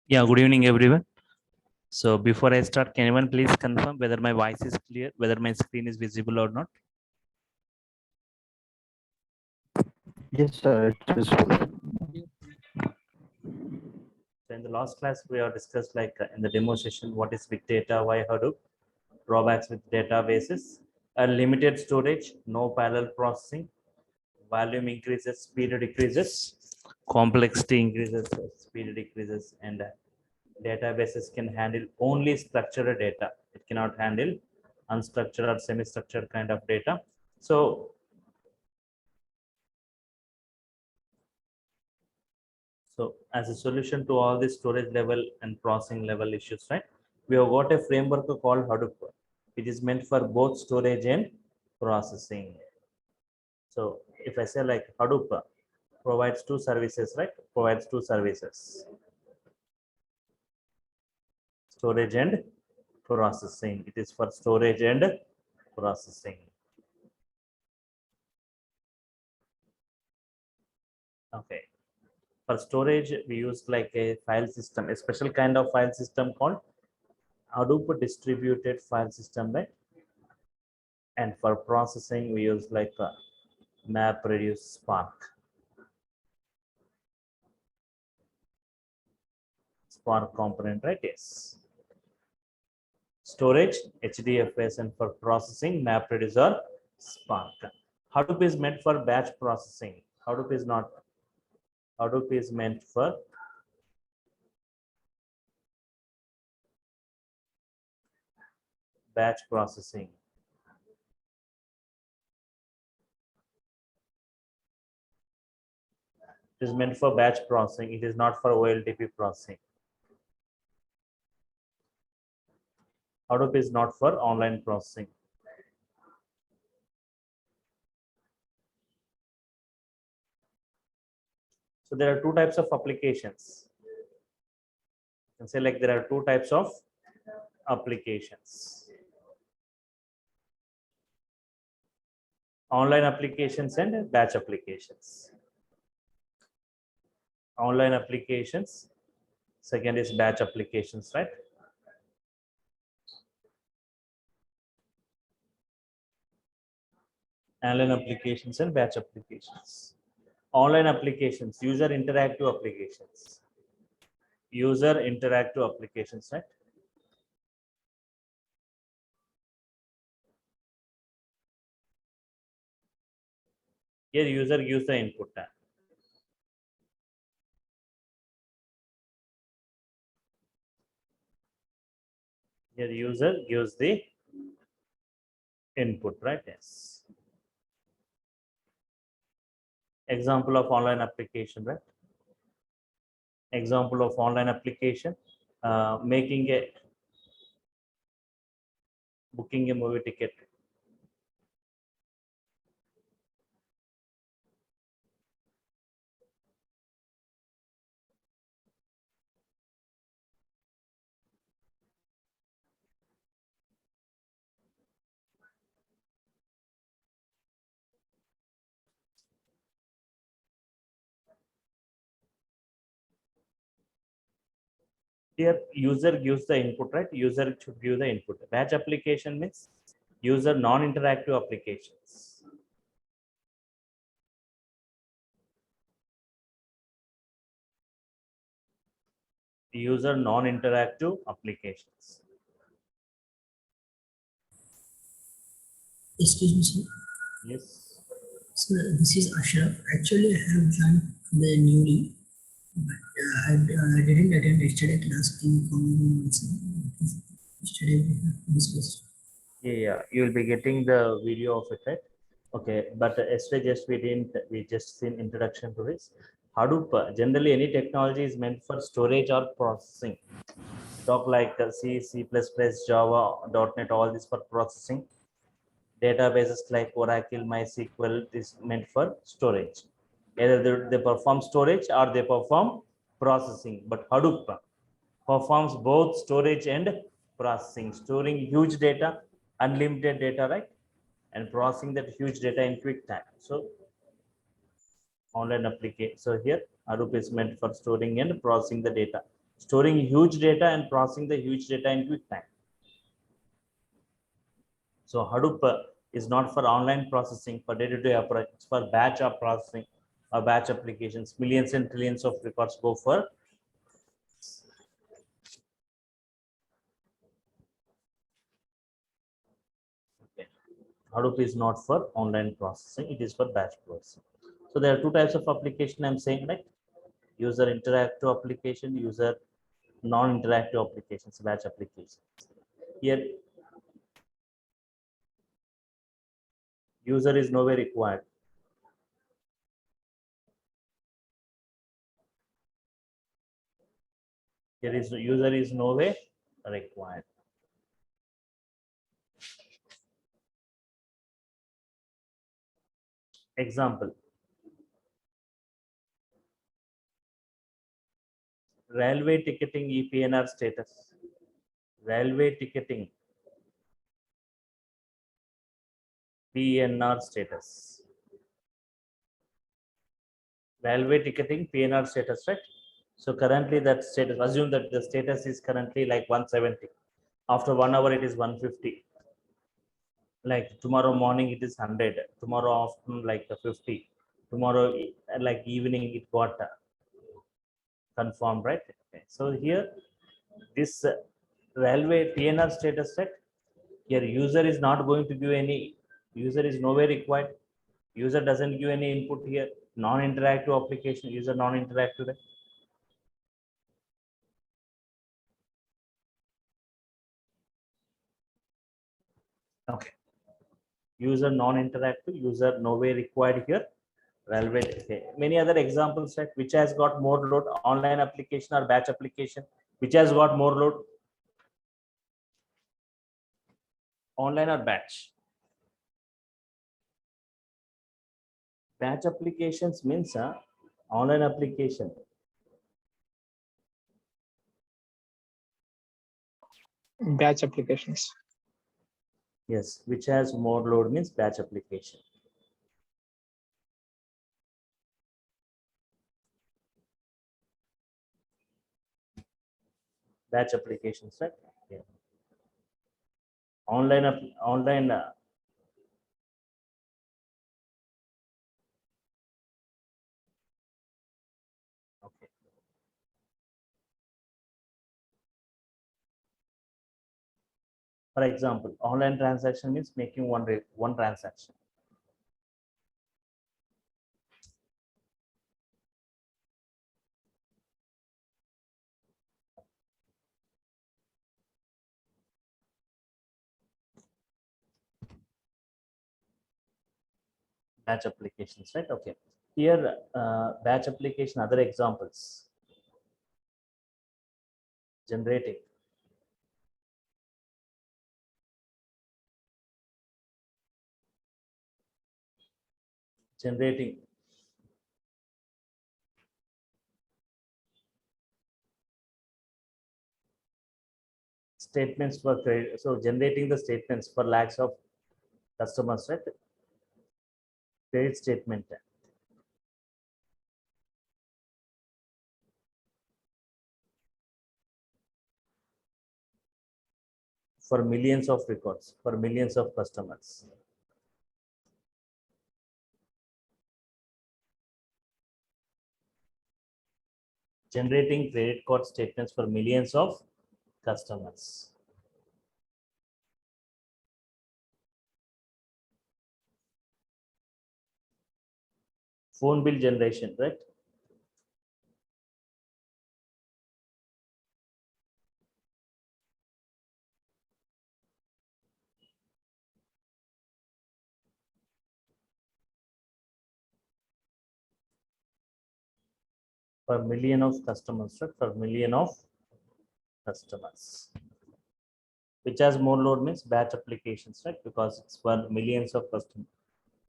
Yeah, good evening, everyone. So before I start, can anyone please confirm whether my voice is clear, whether my screen is visible or not? Yes, sir, it's visible. So in the last class, we have discussed in the demo session, what is big data, why Hadoop, drawbacks with databases, limited storage, no parallel processing, volume increases, speed decreases, complexity increases, speed decreases, and databases can handle only structured data. It cannot handle unstructured or semi-structured kind of data. So as a solution to all the storage level and processing level issues, right, we have got a framework called Hadoop, which is meant for both storage and processing. So if I say like Hadoop provides two services, right, provides two services, storage and processing. It is for storage and processing. Okay. For storage, we use like a file system, a special kind of file system called Hadoop distributed file system, right? And for processing, we use like a map reduce Spark component, right? Yes. Storage, HDFS, and for processing, map reduce or Spark. Hadoop is meant for batch processing. Hadoop is not. Hadoop is meant for batch processing. It is meant for batch processing. It is not for OLTP processing. Hadoop is not for online processing. So there are two types of applications. You can say like there are two types of applications. Online applications and batch applications. Online applications. Second is batch applications, right? Online applications and batch applications. Online applications, user interactive applications. User interactive applications, right? Here user gives the input. Here user gives the input, right? Yes. Example of online application, right? Example of online application, making a booking a movie ticket. Here user gives the input, right? User should give the input. Batch application means user non-interactive applications. User non-interactive applications. Excuse me, sir. Yes. So this is Ashraf. Actually, I have joined the newly, but I didn't attend yesterday class. Can you comment yesterday we have discussed? Yeah, you will be getting the video of it, right? Okay, but yesterday just we just seen introduction to this. Hadoop, generally any technology is meant for storage or processing. Talk like C, C++, Java, .NET, all this for processing. Databases like Oracle, MySQL is meant for storage. Either they perform storage or they perform processing. But Hadoop performs both storage and processing, storing huge data, unlimited data, right? And processing that huge data in quick time. So online application. So here Hadoop is meant for storing and processing the data. storing huge data and processing the huge data in quick time. So Hadoop is not for online processing, for day-to-day operations, it's for batch of processing or batch applications. Millions and trillions of records go for. Okay. Hadoop is not for online processing, it is for batch processing. So there are two types of application I'm saying, right? User interactive application, user non-interactive applications, batch applications. Here, user is nowhere required. Here is user is nowhere required. Example. Railway ticketing EPNR status. Railway ticketing PNR status. Railway ticketing PNR status, right? So currently that status, assume that the status is currently like 170. After 1 hour, it is 150. Like tomorrow morning, it is 100. Tomorrow afternoon, like 50. Tomorrow, like evening, it got confirmed, right? Okay. So here, this railway PNR status set, here user is not going to give any, user is nowhere required. User doesn't give any input here. Non-interactive application, user non-interactive. Right? Okay. User non-interactive, user nowhere required here. Railway. Okay. Many other examples, right? Which has got more load, online application or batch application, which has got more load, online or batch. Batch applications means online application. Batch applications. Yes, which has more load means batch application. Batch applications, right? Yeah. Online. Okay. For example, online transaction means making one transaction. Batch applications, right? Okay. Here, batch application, other examples. Generating. Generating. Statements for credit. So generating the statements for lakhs of customers, right? Credit statement. For millions of records, for millions of customers. Generating credit card statements for millions of customers. Phone bill generation, right? For million of customers, right? For million of customers. Which has more load means batch applications, right? Because it's for millions of customers.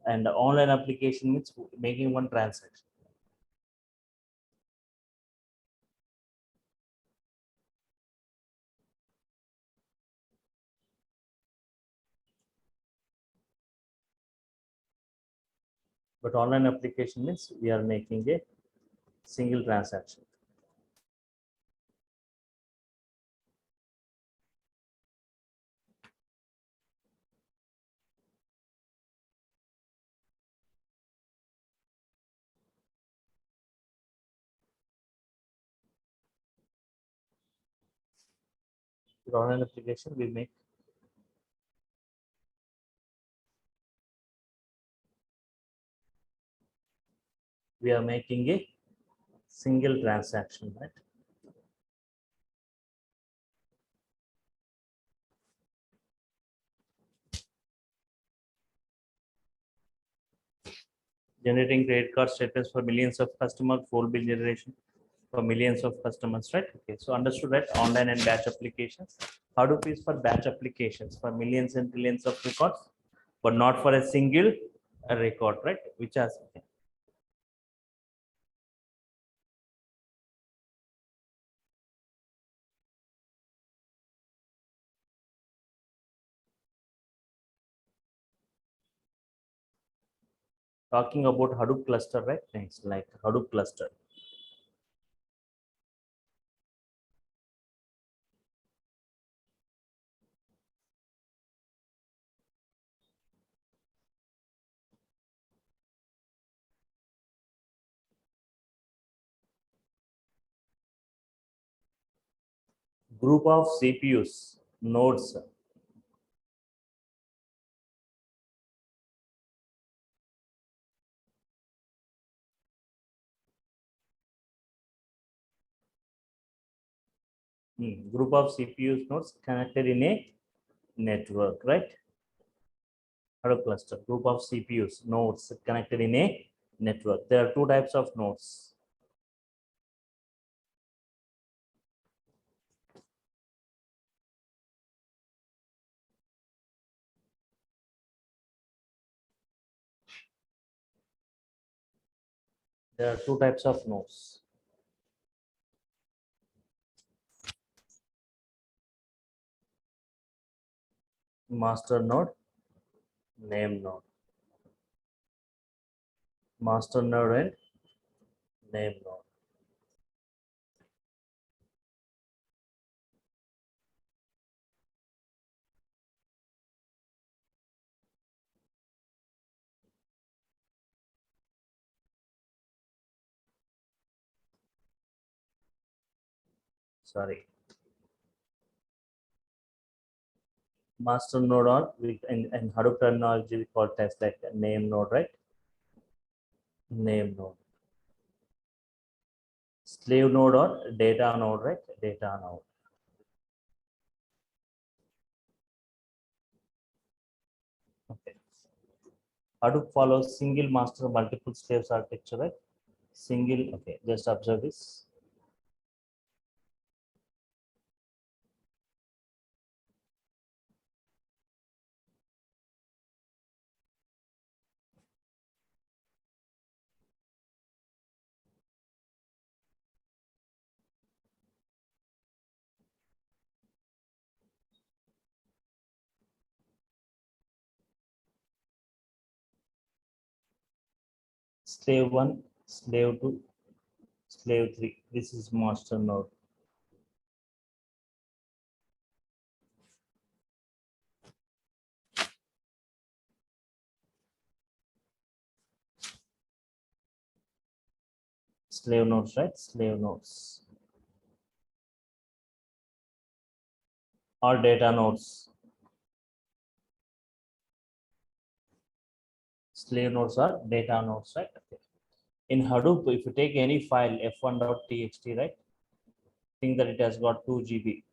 And the online application means making one transaction. But online application means we are making a single transaction. Online application we make. We are making a single transaction, right? Generating credit card statements for millions of customers, full bill generation for millions of customers, right? Okay, so understood, right? Online and batch applications. Hadoop is for batch applications for millions and trillions of records, but not for a single record, right? Which has talking about Hadoop cluster, right? Things like Hadoop cluster. Group of CPUs, nodes. Group of CPUs nodes connected in a network, right? Hadoop cluster, group of CPUs nodes connected in a network. There are two types of nodes. There are two types of nodes. Master node, name node. Master node and name node. Sorry. Master node on in Hadoop terminology we call text like name node, right? Name node. Slave node or data node, right? Data node. Okay. Hadoop follows single master multiple slaves architecture, right? Single. Okay, just observe this. Slave 1, slave 2, slave 3. This is master node. Slave nodes, right? Slave nodes. Or data nodes. Slave nodes are data nodes, right? Okay. In Hadoop, if you take any file f1.txt, right? Think that it has got 2 GB.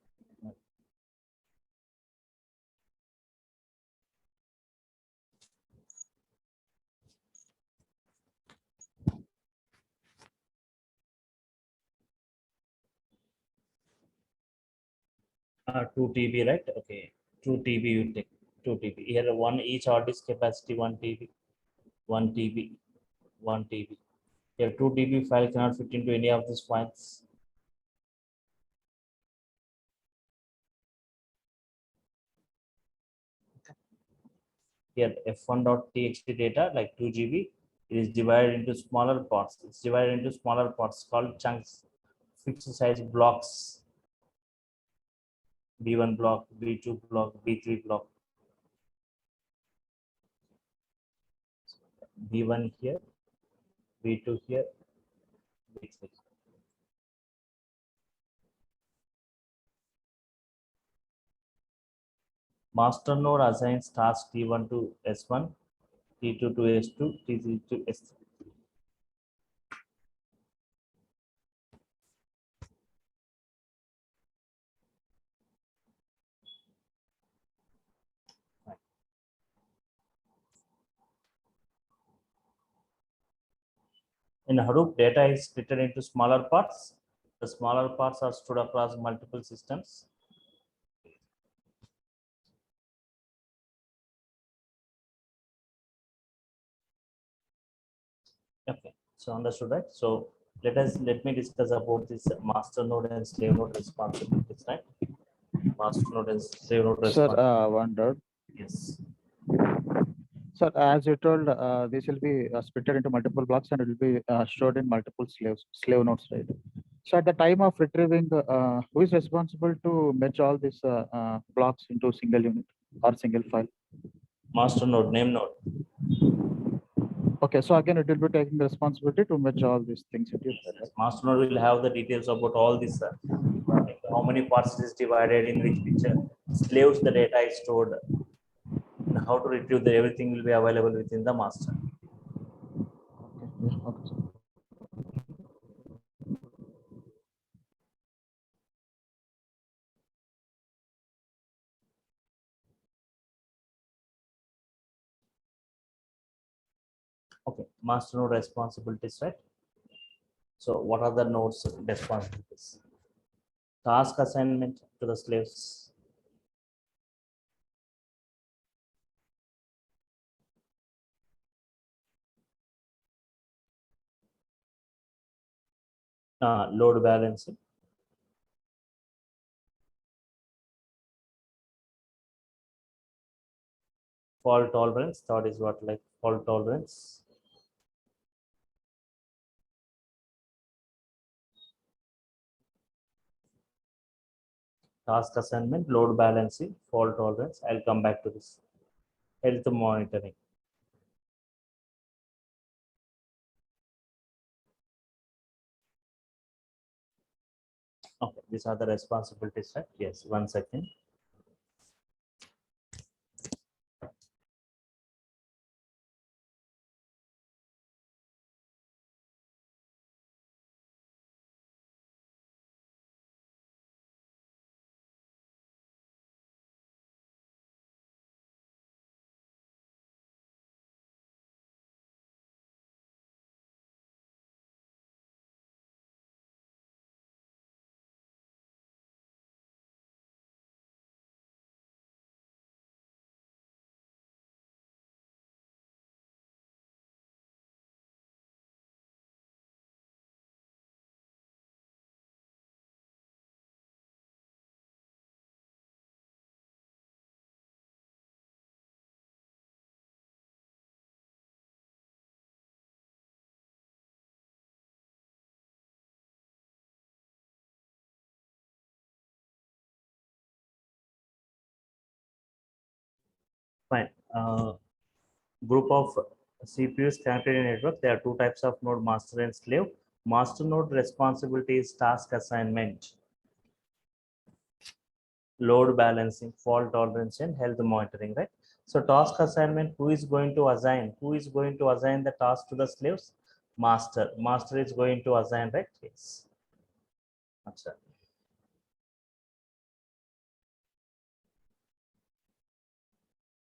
2 TB, right? Okay, 2 TB you take 2 TB. Here one each hard disk capacity 1 TB, 1 TB, 1 TB. Here 2 TB file cannot fit into any of these files. Here f1.txt data like 2 GB. It is divided into smaller parts. It's divided into smaller parts called chunks, fixed size blocks. B1 block, B2 block, B3 block. B1 here, B2 here, B3. Master node assigns task T1 to S1, T2 to S2, T3 to S3. In Hadoop, data is split into smaller parts. The smaller parts are stored across multiple systems. Okay, so understood, right? So let me discuss about this master node and slave node responsibilities, right? Master node and slave node Sir, responsibilities. wondered. Yes. Sir, as you told, this will be split into multiple blocks and it will be stored in multiple slave nodes, right? So at the time of retrieving, who is responsible to merge all these blocks into single unit or single file? Master node, name node. Okay, so again, it will be taking the responsibility to merge all these things into Yes, it, yes. right? Master node will have the details about all this, like how many parts it is divided, in which slaves the data is stored, and how to retrieve the everything will be available within the master. Okay, yeah, okay, sir. Okay, master node responsibilities, right? So what are the nodes responsibilities? Task assignment to the slaves. Load balancing. Fault tolerance. Third is what, like fault tolerance. Task assignment, load balancing, fault tolerance. I'll come back to this. Health monitoring. Okay, these are the responsibilities, right? Yes, 1 second. Fine. Group of CPUs connected in network. There are two types of node, master and slave. Master node responsibility is task assignment, load balancing, fault tolerance, and health monitoring, right? So task assignment, who is going to assign? Who is going to assign the task to the slaves? Master. Master is going to assign, right? Yes. Achha.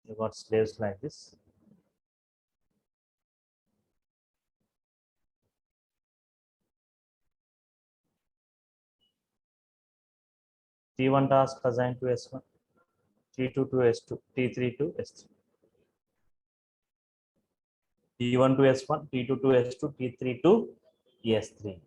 You got slaves like this. T1 task assigned to S1, T2 to S2, T3 to S3. T1 to S1, T2 to S2, T3 to S3.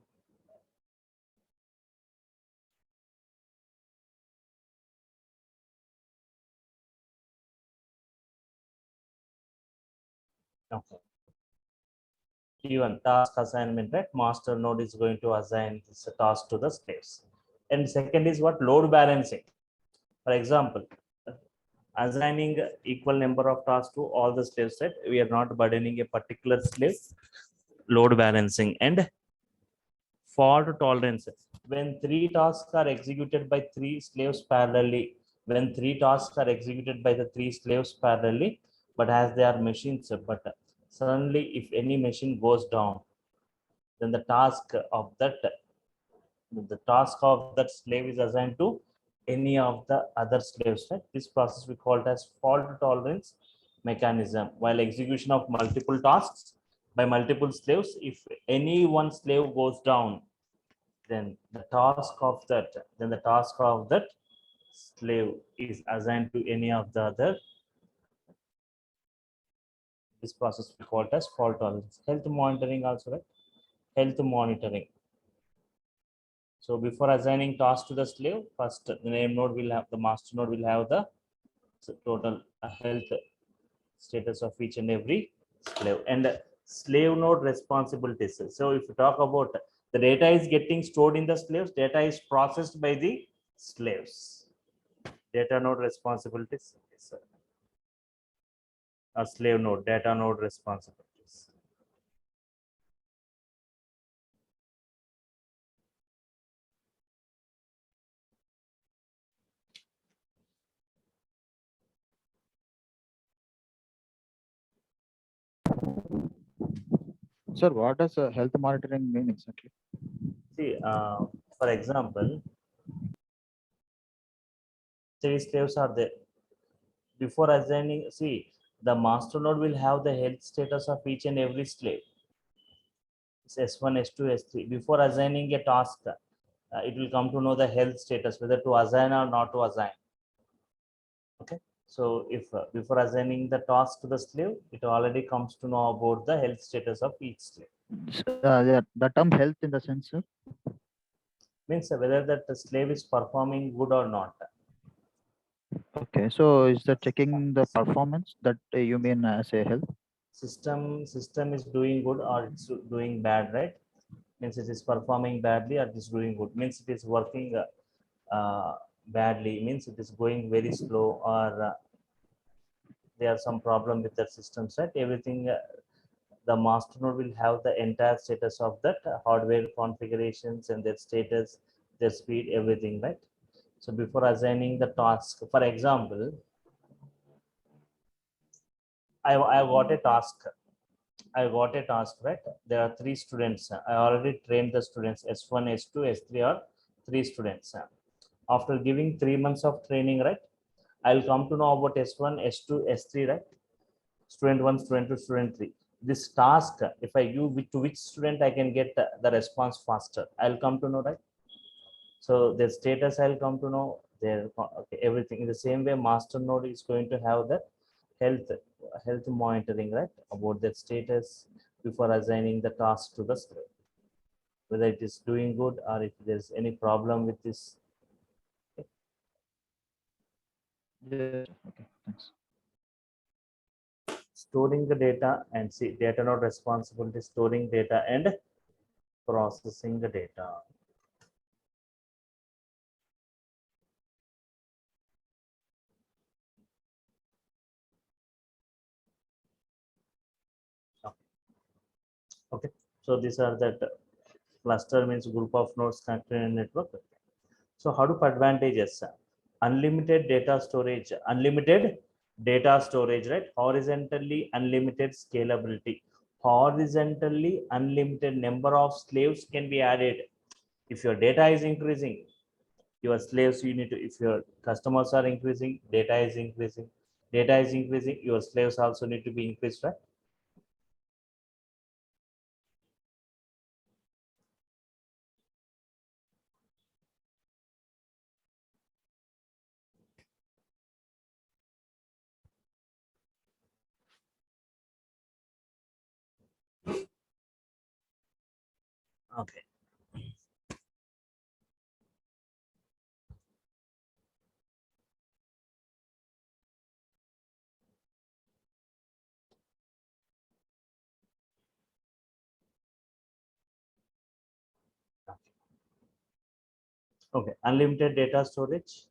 Okay. T1 task assignment, right? Master node is going to assign this task to the slaves. And second is what? Load balancing. For example, assigning equal number of tasks to all the slaves, right? We are not burdening a particular slave. Load balancing and fault tolerance. When 3 tasks are executed by 3 slaves parallelly, when 3 tasks are executed by the 3 slaves parallelly, but as they are machines, but suddenly if any machine goes down, then the task of that slave is assigned to any of the other slaves, right? This process we call it as fault tolerance mechanism. While execution of multiple tasks by multiple slaves, if any one slave goes down, then the task of that slave is assigned to any of the other. This process we call it as fault tolerance. Health monitoring also, right? Health monitoring. So before assigning task to the slave, first the name node will have, the master node will have the total health status of each and every slave, and slave node responsibilities. So if you talk about the data is getting stored in the slaves, data is processed by the slaves. Data node responsibilities, a slave node, data node responsibilities. Sir, what does health monitoring mean exactly? See, for example, 3 slaves are there. Before assigning, see, the master node will have the health status of each and every slave. It's S1, S2, S3. Before assigning a task, it will come to know the health status, whether to assign or not to assign. Okay. So if before assigning the task to the slave, it already comes to know about the health status of each slave. Yeah, the term health in the sense, sir? Means whether that the slave is performing good or not. Okay, so is that checking the performance that you mean as a health? System is doing good or it's doing bad, right? Means it is performing badly or it is doing good. Means it is working badly. Means it is going very slow, or there are some problem with the system set. Everything the master node will have the entire status of that hardware configurations and their status, their speed, everything, right? So before assigning the task, for example, I got a task. Right? There are 3 students. I already trained the students S1, S2, S3 are 3 students. After giving 3 months of training, right? I'll come to know about S1, S2, S3, right? Student 1, student 2, student 3. This task, if I give to which student I can get the response faster, I'll come to know, right? So their status I'll come to know, their okay, everything. In the same way, master node is going to have the health monitoring, right, about their status before assigning the task to the slave, whether it is doing good or if there's any problem with this. Yes. Okay, thanks. Storing the data, and see, data node responsibility, storing data and processing the data. Okay, so these are that cluster means group of nodes connected in a network. So Hadoop advantages: unlimited data storage, right? Horizontally unlimited scalability, horizontally unlimited number of slaves can be added. If your data is increasing, your slaves you need to, if your customers are increasing, data is increasing, your slaves also need to be increased, right? Okay. Okay, unlimited data storage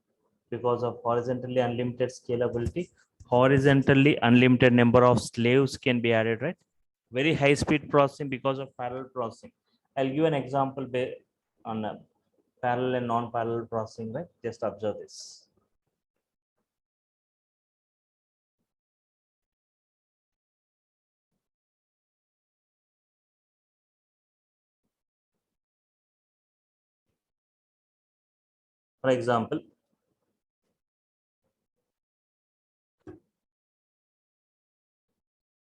because of horizontally unlimited scalability, horizontally unlimited number of slaves can be added, right? Very high speed processing because of parallel processing. I'll give an example on parallel and non-parallel processing, right? Just observe this. For example,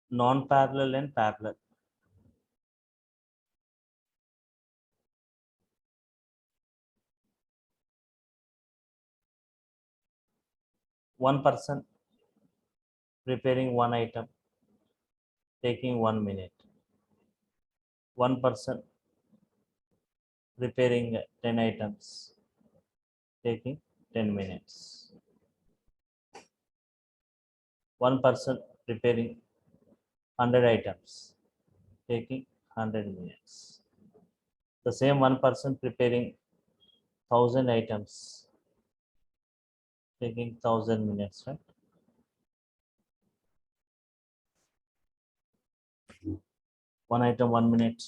non-parallel and parallel. One person preparing one item, taking 1 minute. One person preparing 10 items, taking 10 minutes. One person preparing 100 items, taking 100 minutes. The same one person preparing 1000 items, taking 1000 minutes, right? One item 1 minute,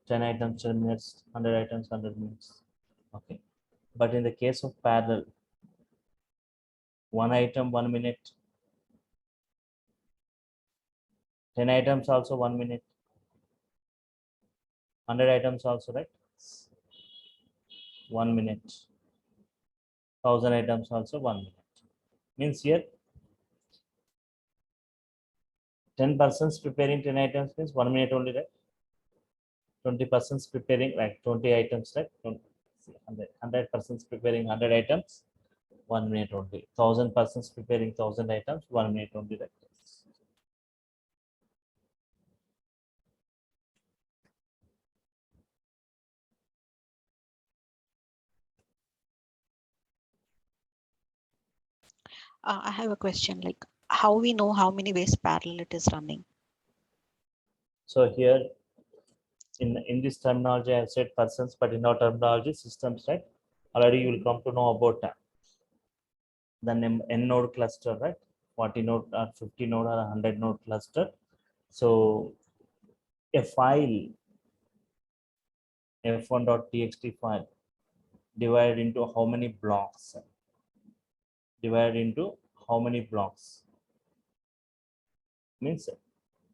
10 items 10 minutes, 100 items 100 minutes. Okay, but in the case of parallel, one item 1 minute, 10 items also 1 minute, 100 items also, right? 1 minute, 1000 items also 1 minute. Means here 10 persons preparing 10 items means 1 minute only, right? 20 persons preparing like 20 items, right? 100 persons preparing 100 items, 1 minute only. 1000 persons preparing 1000 items, 1 minute only, right? I have a question, like how we know how many ways parallel it is running? So here in this terminology, I have said persons, but in our terminology, systems, right? Already you will come to know about the n node cluster, right? 40 node or 50 node or 100 node cluster. So a file f1.txt file divided into how many blocks? Divided into how many blocks? Means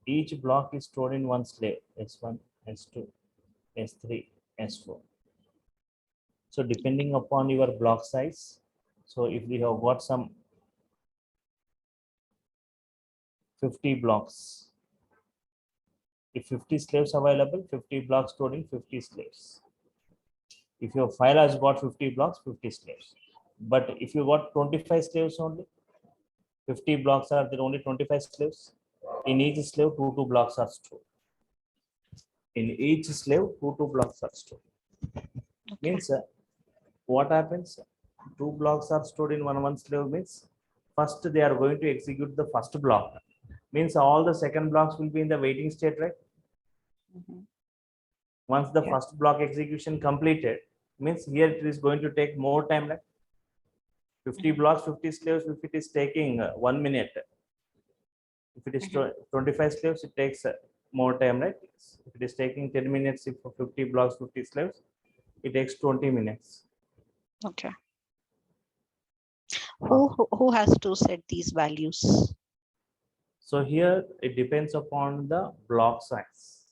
each block is stored in one slave, S1, S2, S3, S4. So depending upon your block size, so if we have got some 50 blocks, if 50 slaves available, 50 blocks stored in 50 slaves. If your file has got 50 blocks, 50 slaves. But if you got 25 slaves only, 50 blocks are there, only 25 slaves. In each slave, two blocks are stored. In each slave, two blocks are stored. Okay. Means what happens? Two blocks are stored in one slave means first they are going to execute the first block. Means all the second blocks will be in the waiting state, right? Once the Yeah. first block execution completed, means here it is going to take more time, like 50 blocks, 50 slaves. If it is taking 1 minute, if it is 25 slaves, it takes more time, right? If it is taking 10 minutes, if for 50 blocks, 50 slaves, it takes 20 minutes. Okay. Who has to set these values? So here it depends upon the block size.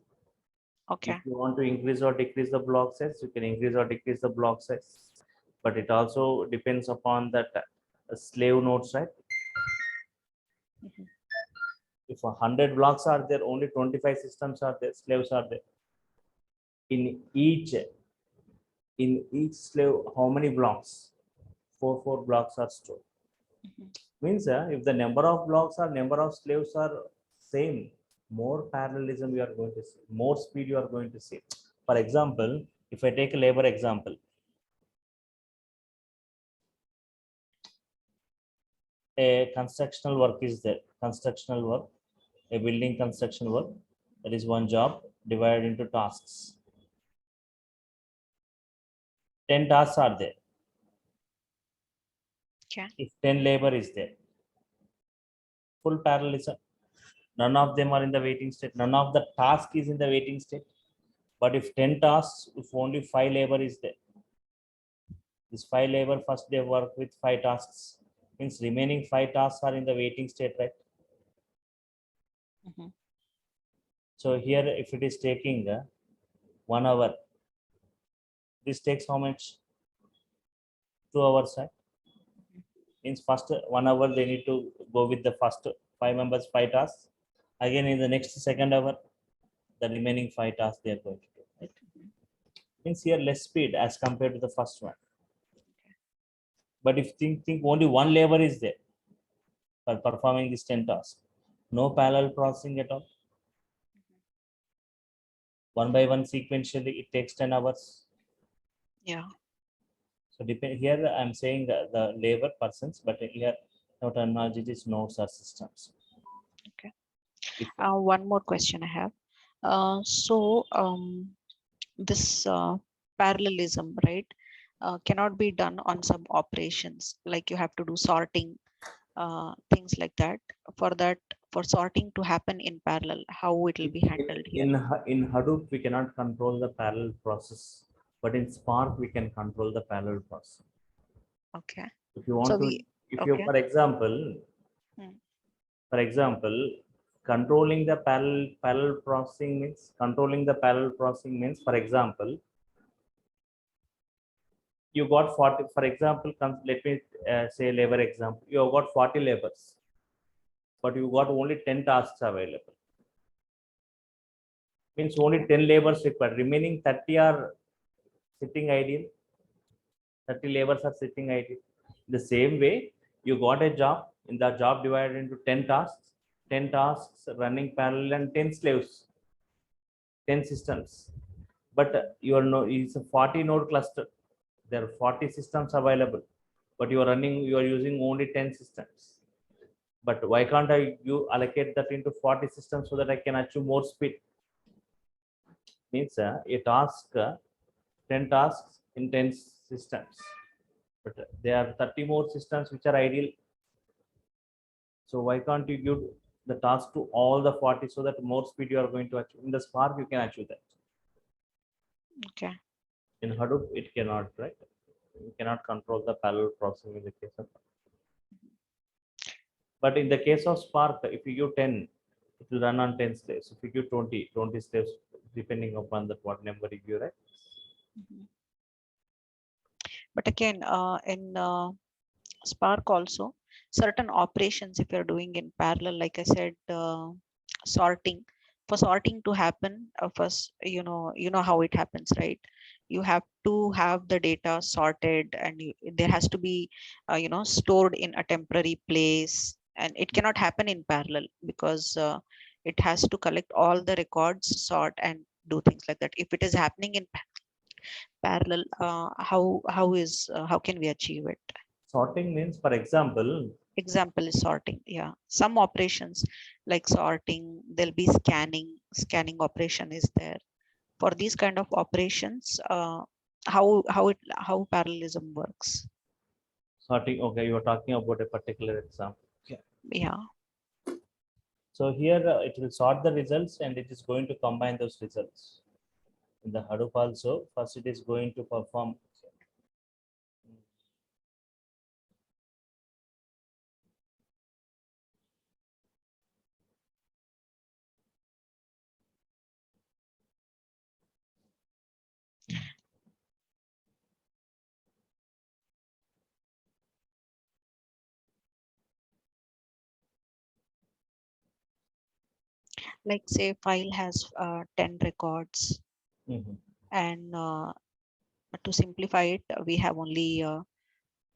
Okay. If you want to increase or decrease the block size, you can increase or decrease the block size. But it also depends upon that slave nodes, right? If 100 blocks are there, only 25 systems are there, slaves are there. In each slave, how many blocks? Four blocks are stored. Means if the number of blocks or number of slaves are same, more parallelism you are going to see, more speed you are going to see. For example, if I take a labor example, a constructional work is there, constructional work, a building construction work, that is one job divided into tasks. 10 tasks are there. Okay. If 10 labor is there, full parallelism. None of them are in the waiting state. None of the task is in the waiting state. But if 10 tasks, if only 5 labor is there, this 5 labor first they work with 5 tasks. Means remaining 5 tasks are in the waiting state, right? So here, if it is taking 1 hour, this takes how much? 2 hours, right? Means first 1 hour they need to go with the first 5 members, 5 tasks. Again, in the next second hour, the remaining 5 tasks they are going to do. Right? Means here less speed as compared to the first one. But if think only one labor is there for performing this 10 tasks, no parallel processing at all. One by one sequentially, it takes 10 hours. Yeah. So depend here, I'm saying the labor persons, but here our terminology is nodes or systems. Okay. If, One more question I have. This parallelism, right, cannot be done on some operations, like you have to do sorting, things like that. For sorting to happen in parallel, how it will be handled here? in Hadoop, we cannot control the parallel process, but in Spark, we can control the parallel process. Okay. If you want So to, we, if you, okay. Hmm. for example, controlling the parallel processing means for example, you got 40, for example, let me say labor example, you have got 40 labors, but you got only 10 tasks available. Means only 10 labors required, remaining 30 are sitting idle. 30 labors are sitting idle. The same way, you got a job, in the job divided into 10 tasks running parallel and 10 slaves, 10 systems. But your node is a 40 node cluster. There are 40 systems available, but you are using only 10 systems. But why can't you allocate that into 40 systems so that I can achieve more speed? Means a task, 10 tasks in 10 systems. But there are 30 more systems which are ideal. So why can't you give the task to all the 40 so that more speed you are going to achieve? In the Spark, you can achieve that. Okay. In Hadoop, it cannot, right? You cannot control the parallel processing in the case of. But in the case of Spark, if you give 10, it will run on 10 slaves. If you give 20 slaves, depending upon that what number you give, right? Mhm. But again, in Spark also, certain operations, if you're doing in parallel, like I said, sorting, for sorting to happen, first, you know how it happens, right? You have to have the data sorted, and there has to be, stored in a temporary place, and it cannot happen in parallel because it has to collect all the records, sort, and do things like that. If it is happening in parallel, how can we achieve it? Sorting means, for example, Example is sorting. Yeah, some operations like sorting, there'll be scanning operation is there. For these kind of operations, how parallelism works? sorting, okay, you are talking about a particular example. Yeah. So here it will sort the results and it is going to combine those results. In the Hadoop also, first it is going to perform. Like say file has 10 records, Mhm. and to simplify it, we have only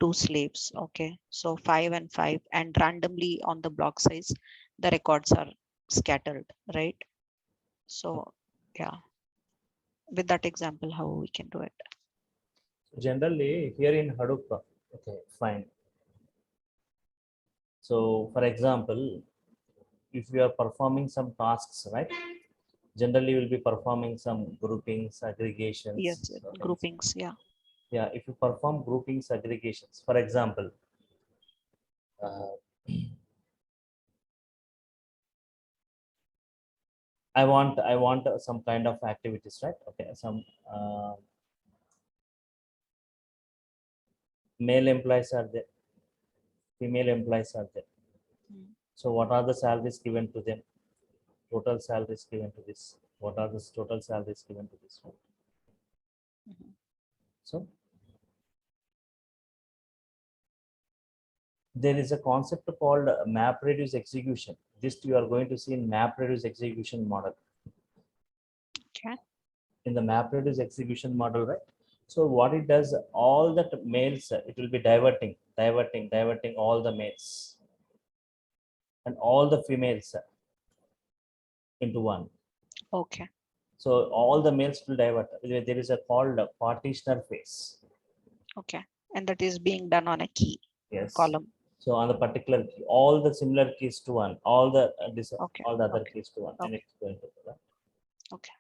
2 slaves. Okay, so 5 and 5, and randomly on the block size, the records are scattered, right? So yeah, with that example, how we can do it? Generally, here in Hadoop, okay, fine. So, for example, if you are performing some tasks, right? Generally, you will be performing some groupings, Yes, aggregations. groupings. Yeah. Yeah, if you perform groupings, aggregations, for example, uh, I want some kind of activities, right? Okay, some male employees are there, female employees are there. Mm. So, what are the salaries given to them? Total salaries given to this. What are the total salaries given to this one? Mhm. So there is a concept called map reduce execution. This you are going to see in map reduce execution model. Okay. In the map reduce execution model, right? So what it does, all that mails, it will be diverting all the mails and all the females into one. Okay. So all the mails will divert. There is a called partitioner phase. Okay. And that is being done on a key Yes. column. So on the particular key, all the similar keys to one, all the Okay. all the other Okay. keys to one, and Okay. it's going to do that. Okay.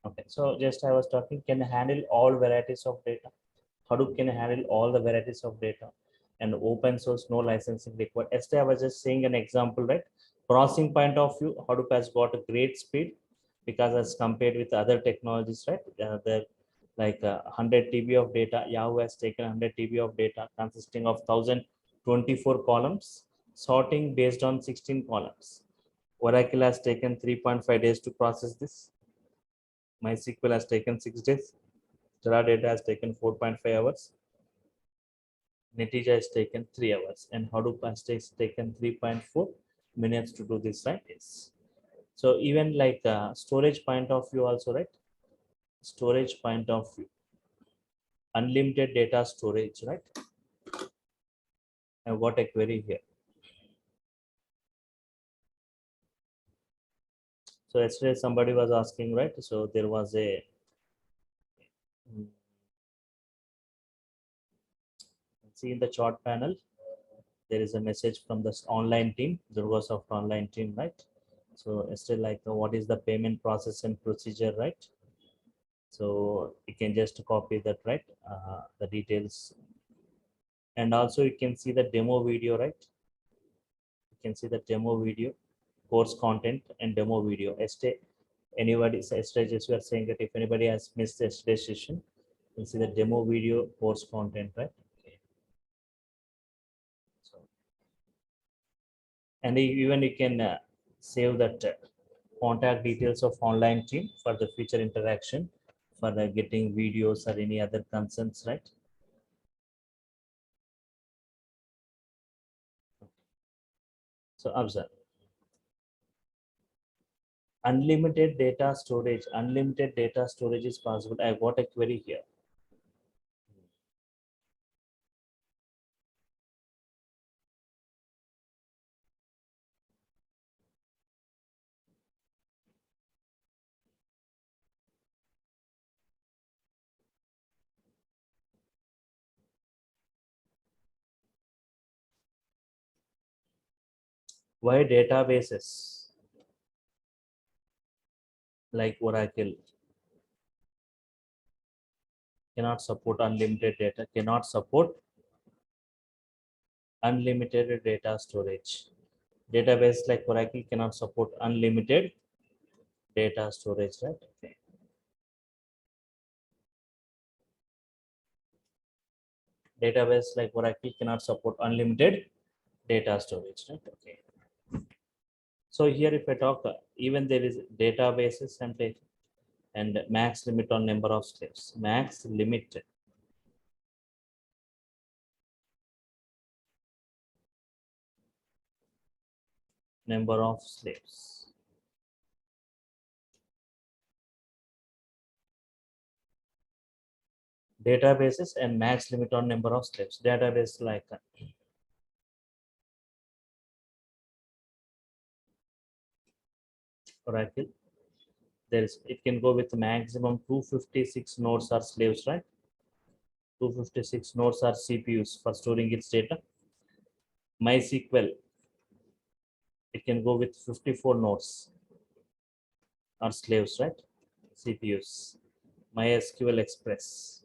Okay. So just I was talking, can handle all varieties of data. Hadoop can handle all the varieties of data, and open source, no licensing required. Yesterday I was just saying an example, right? Processing point of view, Hadoop has got a great speed because as compared with other technologies, right? They're like 100 TB of data. Yahoo has taken 100 TB of data consisting of 1024 columns, sorting based on 16 columns. Oracle has taken 3.5 days to process this. MySQL has taken 6 days. Teradata has taken 4.5 hours. Netija has taken 3 hours, and Hadoop has taken 3.4 minutes to do this, right? Yes. So even like storage point of view also, right? Storage point of view, unlimited data storage, right? And what a query here. So yesterday somebody was asking, right? So there was a see in the chart panel, there is a message from this online team, DURGASOFT online team, right? So it's still like what is the payment process and procedure, right? So you can just copy that, right? The details, and also you can see the demo video, right? You can see the demo video, course content, and demo video. Yesterday, anybody, yesterday just we are saying that if anybody has missed yesterday's session, you can see the demo video, course content, right? Okay. So, and even you can save that contact details of online team for the future interaction, for the getting videos or any other concerns, right? So observe. Unlimited data storage is possible. I got a query here. Why databases like Oracle cannot support unlimited data, cannot support unlimited data storage? Database like Oracle cannot support unlimited data storage, right? Okay. Database like Oracle cannot support unlimited data storage, right? Okay. So here if I talk, even there is databases and max limit on number of slaves. Max limit number of slaves. Databases and max limit on number of slaves. Database like Oracle, it can go with maximum 256 nodes or slaves, right? 256 nodes are CPUs for storing its data. MySQL, it can go with 54 nodes or slaves, right? CPUs. MySQL Express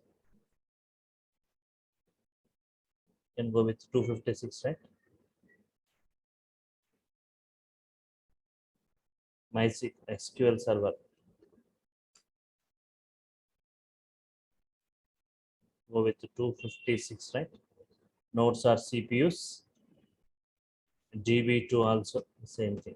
can go with 256, right? MySQL Server go with 256, right? Nodes are CPUs. GB2 also same thing,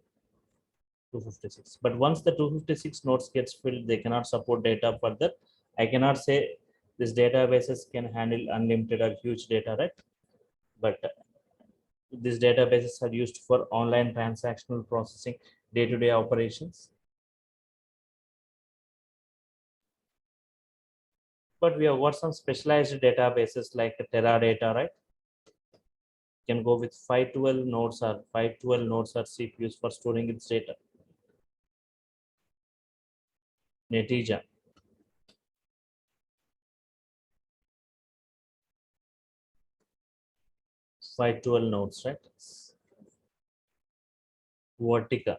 256. But once the 256 nodes gets filled, they cannot support data further. I cannot say These databases can handle unlimited or huge data, right? But these databases are used for online transactional processing, day-to-day operations. But we have got some specialized databases like Teradata, right? Can go with 512 nodes or 512 nodes or CPUs for storing its data. Netija. Five 12 nodes, right? Vertica.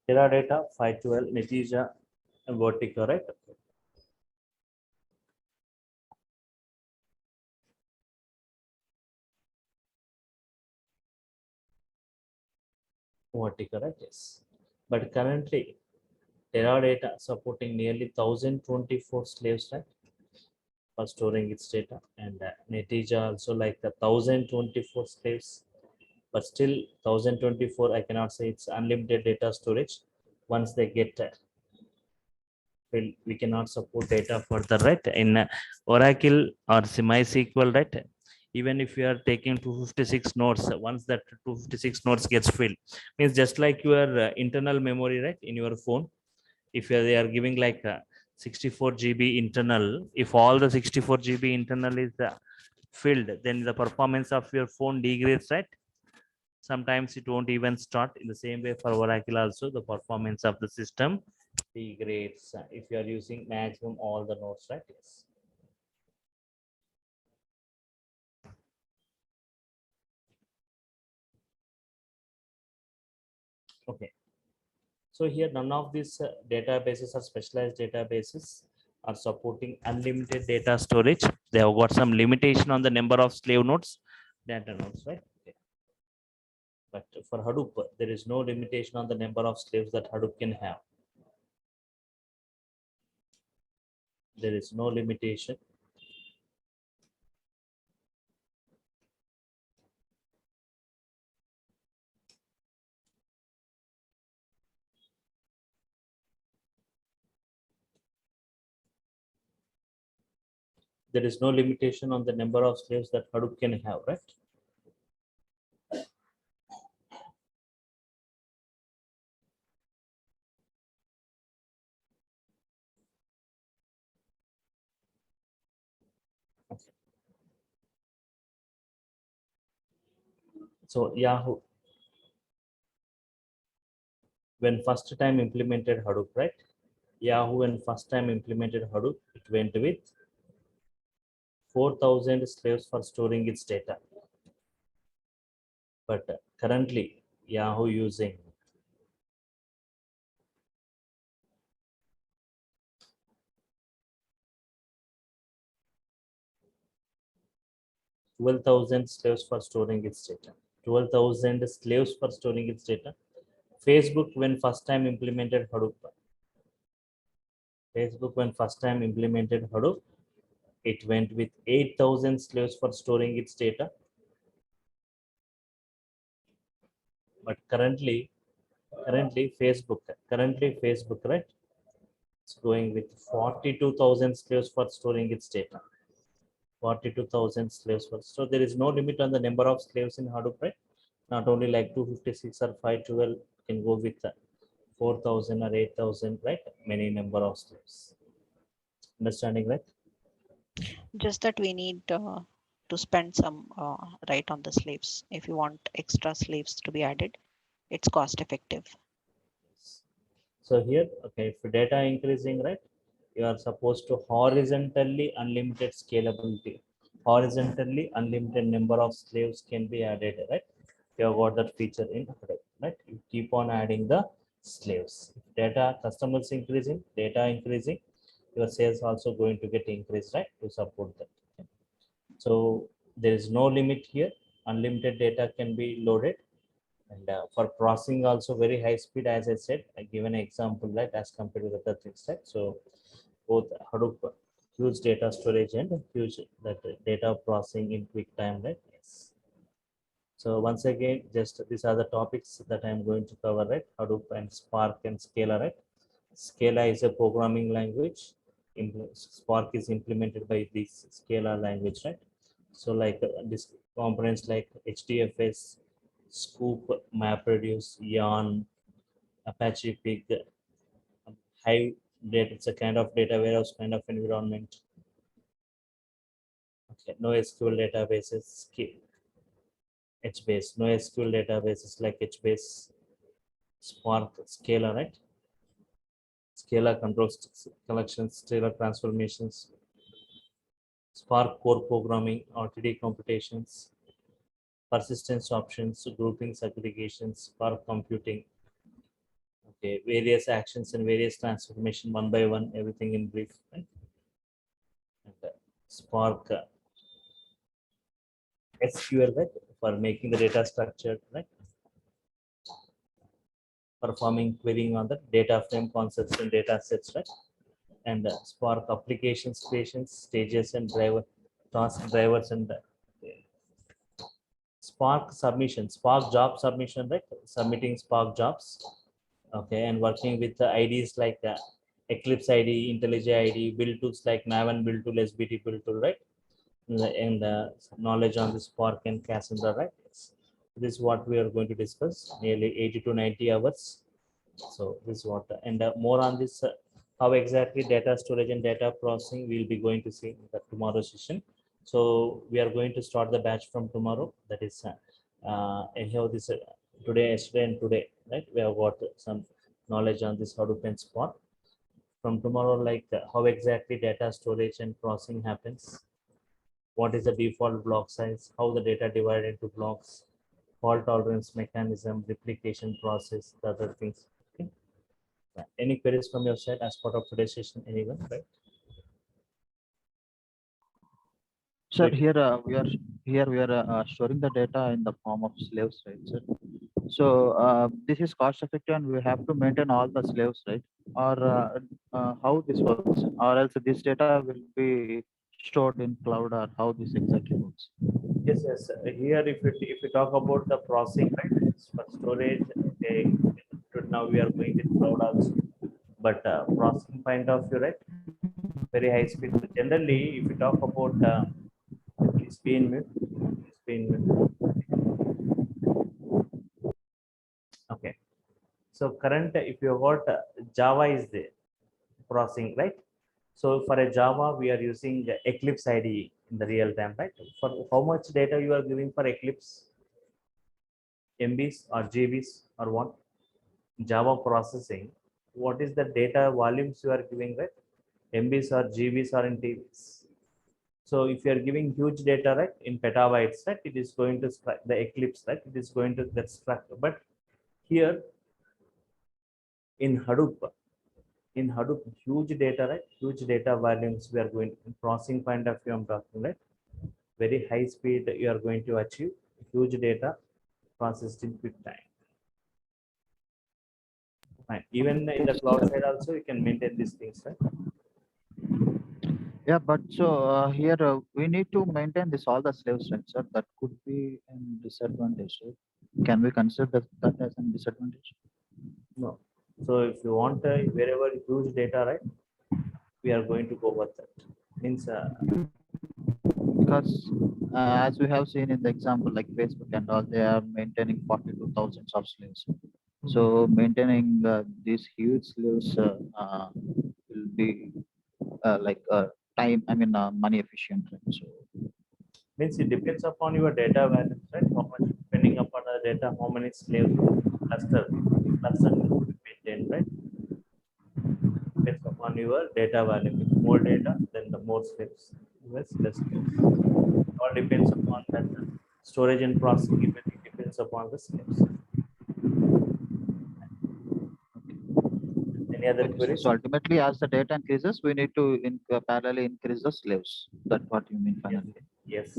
Teradata, 512, Netija, and Vertica, right? Vertica, right? Yes. But currently, Teradata supporting nearly 1024 slaves, right? For storing its data, and Netija also like 1024 slaves, but still 1024. I cannot say it's unlimited data storage. Once they get we cannot support data further, right? In Oracle or MySQL, right? Even if you are taking 256 nodes, once that 256 nodes gets filled, means just like your internal memory, right? In your phone, if they are giving like 64 GB internal, if all the 64 GB internal is filled, then the performance of your phone degrades, right? Sometimes it won't even start. In the same way for Oracle also, the performance of the system degrades if you are using maximum all the nodes, right? Yes. Okay. So here none of these databases or specialized databases are supporting unlimited data storage. They have got some limitation on the number of slave nodes, data nodes, right? Okay. But for Hadoop, there is no limitation on the number of slaves that Hadoop can have. There is no limitation. There is no limitation on the number of slaves that Hadoop can have, right? Okay. So Yahoo, when first time implemented Hadoop, right? Yahoo, when first time implemented Hadoop, it went with 4,000 slaves for storing its data. But currently, Yahoo using 12,000 slaves for storing its data. 12,000 slaves for storing its data. Facebook, when first time implemented Hadoop, it went with 8,000 slaves for storing its data. But currently Facebook, right? It's going with 42,000 slaves for storing its data. 42,000 slaves for. So there is no limit on the number of slaves in Hadoop, right? Not only like 256 or 512 can go with 4,000 or 8,000, right? Many number of slaves. Understanding, right? Just that we need to spend some right on the slaves. If you want extra slaves to be added, it's cost effective. So here, okay, if data increasing, right, you are supposed to horizontally unlimited scalability. Horizontally unlimited number of slaves can be added, right? You have got that feature in Hadoop, right? You keep on adding the slaves. Data customers increasing, data increasing, your sales also going to get increased, right? To support that. Okay. So there is no limit here. Unlimited data can be loaded. And for processing also very high speed, as I said, I give an example, right, as compared with other things, right? So both Hadoop, huge data storage and huge that data processing in quick time, right? Yes. So once again, just these are the topics that I'm going to cover, right? Hadoop and Spark and SCALA, right? SCALA is a programming language. Spark is implemented by this SCALA language, right? So like this components like HDFS, Scoop, MapReduce, Yarn, Apache Pig, Hive data. It's a kind of data warehouse kind of environment. Okay, no SQL databases, HBase, no SQL databases like HBase, Spark, SCALA, right? SCALA controls collections, SCALA transformations, Spark core programming, RTD computations, persistence options, grouping segregations, Spark computing. Okay, various actions and various transformation one by one, everything in brief, right? And, Spark SQL, right, for making the data structured, right? Performing querying on the data frame concepts and data sets, right? And Spark applications creations, stages and driver task drivers and Spark submission, Spark job submission, right? Submitting Spark jobs. Okay, and working with the IDs like Eclipse ID, IntelliJ ID, build tools like Maven build tool, SBT build tool, right? And knowledge on the Spark and Cassandra, right? This is what we are going to discuss, nearly 80 to 90 hours. So this is what, and more on this, how exactly data storage and data processing we'll be going to see in the tomorrow session. So we are going to start the batch from tomorrow. That is, anyhow, this today, yesterday, and today, right? We have got some knowledge on this Hadoop and Spark. From tomorrow, like how exactly data storage and processing happens, what is the default block size, how the data divided into blocks, fault tolerance mechanism, replication process, the other things. Okay. Any queries from your side as part of today's session? Anyone, right? Sir, Good. here we are storing the data in the form of slaves, right, sir? So this is cost effective, and we have to maintain all the slaves, right? Or how this works, or else this data will be stored in cloud, or how this exactly works? Yes, yes. Here, if you talk about the processing, right, it's for storage. Okay, now we are going to cloud also, but processing point of view, right, very high speed. Generally, if you talk about, please be in mute. Please be in mute. Okay. So current, if you got Java is the processing, right? So for a Java, we are using the Eclipse IDE in the real time, right? For how much data you are giving for Eclipse? MBs or GBs or what? Java processing. What is the data volumes you are giving, right? MBs or GBs or in TBs? So if you are giving huge data, right, in petabytes, right, it is going to the Eclipse, right? It is going to that structure. But here in Hadoop, huge data, right? Huge data volumes we are going in processing point of view. I'm talking, right? Very high speed you are going to achieve huge data processed in quick time. Fine. Even in the cloud side also you can maintain these things, right? Yeah, but so here we need to maintain this all the slaves, right, sir? That could be a disadvantage, right? Can we consider that as a disadvantage? No. So if you want wherever huge data, right, we are going to go with that. Means Because as we have seen in the example, like Facebook and all, they are maintaining 42,000 of slaves. So maintaining these huge slaves will be like time, I mean, money efficient, right? So means it depends upon your data values, right? How much depending upon the data, how many slaves cluster will be maintained, right? Depends upon your data value. With more data, then the more slaves. Less slaves. All depends upon that storage and processing. Everything depends upon the slaves. Any other okay, queries? so ultimately, as the data increases, we need to parallelly increase the slaves. That's what you mean finally. Yes.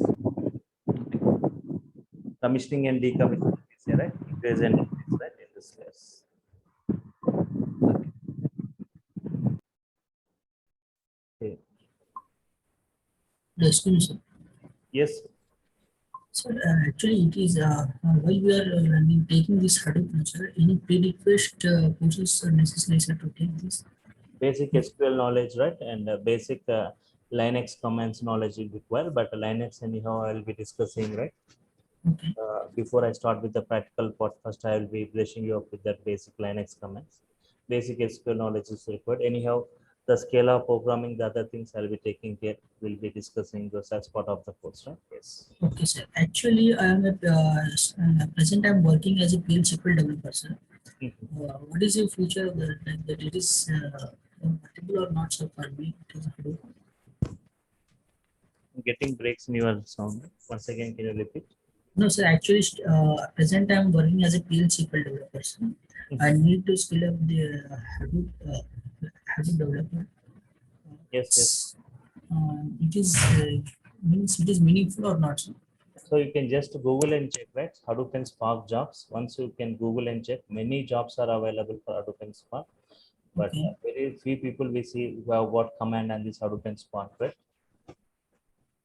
Commissioning and decommissioning is here, right? Increase and decrease, right? In this case. Okay. Excuse me, sir. Yes. So actually, it is while we are taking this Hadoop, sir, any prerequisite courses are necessary, sir, to take this? Basic SQL knowledge, right? And basic Linux commands knowledge will require, but Linux anyhow I'll be discussing, right? Okay. Before I start with the practical part, first I will be brushing you up with that basic Linux commands. Basic SQL knowledge is required. Anyhow, the SCALA programming, the other things I'll be taking care, we'll be discussing those as part of the course, right? Yes. Okay, sir. Actually, I am at present. I am working as a PL/SQL developer, sir. Mhm. What is your future of that it is compatible or not, sir, for me? It is Hadoop. Getting breaks in your sound. Once again, can you repeat? No, sir. Actually, present I am working as a PL/SQL developer, sir. I need to skill up the Hadoop, Hadoop developer. Yes, yes. It is means it is meaningful or not, sir? So you can just Google and check, right? Hadoop and Spark jobs. Once you can Google and check, many jobs are available for Hadoop and Spark, but Okay. very few people we see who have got command and this Hadoop and Spark, right?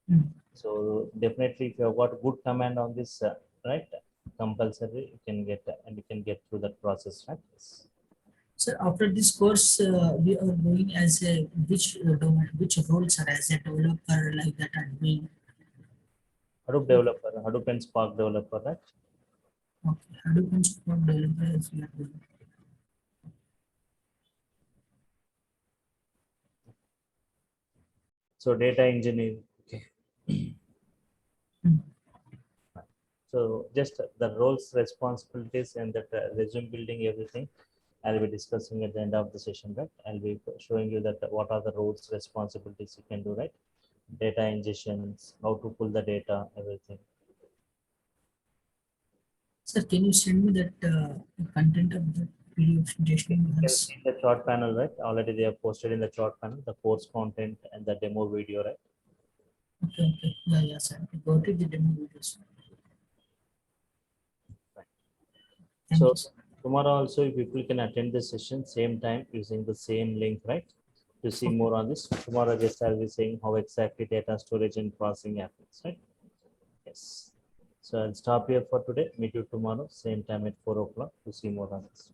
Hmm. So definitely, if you have got good command on this, right, compulsory, you can get and you can get through that process, right? Yes. So after this course, we are going as a which domain, which roles are as a developer like that admin. Hadoop developer, Hadoop and Spark developer, right? Okay, Hadoop and Spark developer as we are doing. So data engineering. Okay. Hmm. So just the roles, responsibilities, and that resume building, everything I'll be discussing at the end of the session, right? I'll be showing you that what are the roles, responsibilities you can do, right? Data ingestions, how to pull the data, everything. Sir, can you send me that content of the PDF just Okay. You can us? see the chart panel, right? Already they have posted in the chart panel the course content and the demo video, right? Okay, okay. Yeah, yeah, sir. I got it, the demo videos. Thank So you, sir. tomorrow also, if people can attend the session same time using the same link, right? To see Okay. more on this, tomorrow just I'll be saying how exactly data storage and processing happens, right? Yes. So I'll stop here for today. Meet you tomorrow, same time at 4 o'clock to see more on this.